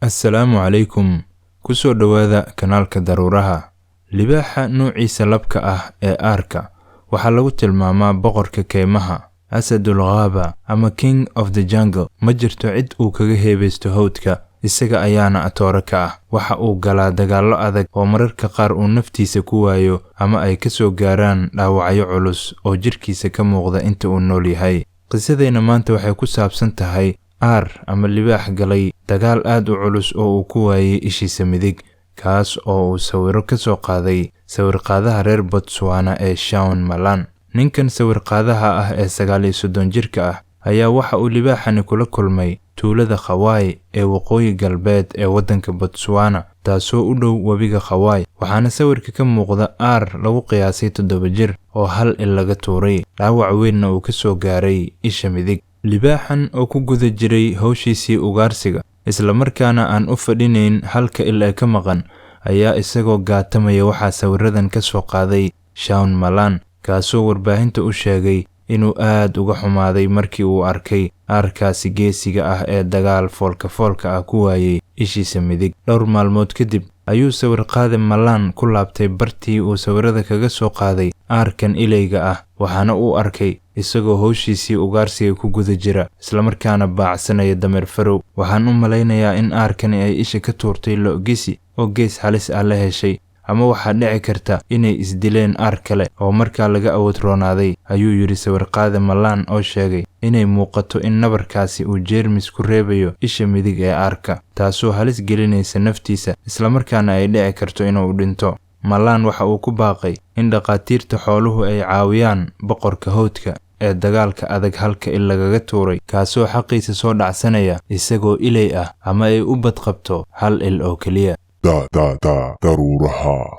Assalaamu calaykum. Ku soo dhawaada kanaalka daruuraha. Libaaxa nuuciisa labka ah ee aarka waxaa lagu tilmaamaa boqorka keymaha, Asadul Ghaba ama King of the Jungle. Ma jirto cid uu kaga heebeysto hawdka, isaga ayaana atoora ka ah. Waxa uu galaa dagaallo adag oo mararka qaar uu naftiisa ku waayo ama ay ka soo gaaraan dhaawacyo culus oo jirkiisa ka muuqda inta uu nool yahay. Qisadeena maanta waxay ku saabsan tahay aar ama libaax galay dagaal aad u culus oo uu ku waayay ishiisa midig, kaas oo uu sawiro ka soo qaaday sawir-qaadaha reer Botswana ee Shaun Malan. Ninkan sawir-qaadaha ah ee 39 jirka ah ayaa waxa uu libaaxani kula kulmay tuulada Khawai ee waqooyi galbeed ee waddanka Botswana, taasoo u dhow webiga Khawai. Waxaana sawirka ka muuqda aar lagu qiyaasay 7 jir oo hal il laga tuuray, dhaawac weynna uu ka soo gaaray isha midig. Libaaxan oo ku guda jiray hawshiisii ugaarsiga, isla markaana aan u fadhinayn halka il ee ka maqan, ayaa isagoo gaatamaya waxaa sawiradan ka soo qaaday Shaun Malan, kaasoo warbaahinta u sheegay inuu aad uga xumaaday markii uu arkay aarkaasi geesiga ah ee dagaal foolka ah ku waayay ishiisa midig. Dhowr maalmood kadib ayuu sawir-qaade Malan ku laabtay bartii uu sawirada kaga soo qaaday aarkan ilayga ah, waxaana uu arkay isagoo hawshiisii ugaarsiga ku guda jira, isla markaana baacsanaya dameer farow. Waxaan u malaynayaa in aarkani ay isha ka tuurtay lo'gisi oo gees halis ah la heshay, ama waxaa dhici karta inay isdileen aar kale oo markaa laga awood roonaaday, ayuu yidhi sawir-qaade Malan oo sheegay inay muuqato in nabarkaasi uu jeermis ku reebayo isha midig ee aarka, taasoo halis gelinaysa naftiisa, isla markaana ay dhici karto inuu dhinto. Malan waxa uu ku baaqay in dhaqaatiirta xooluhu ay caawiyaan boqorka hawdka ee dagaalka adag halka il lagaga tuuray, kaasoo xaqiisa soo dhacsanaya isagoo ilay ah ama ay u badqabto hal il oo keliya. daruuraha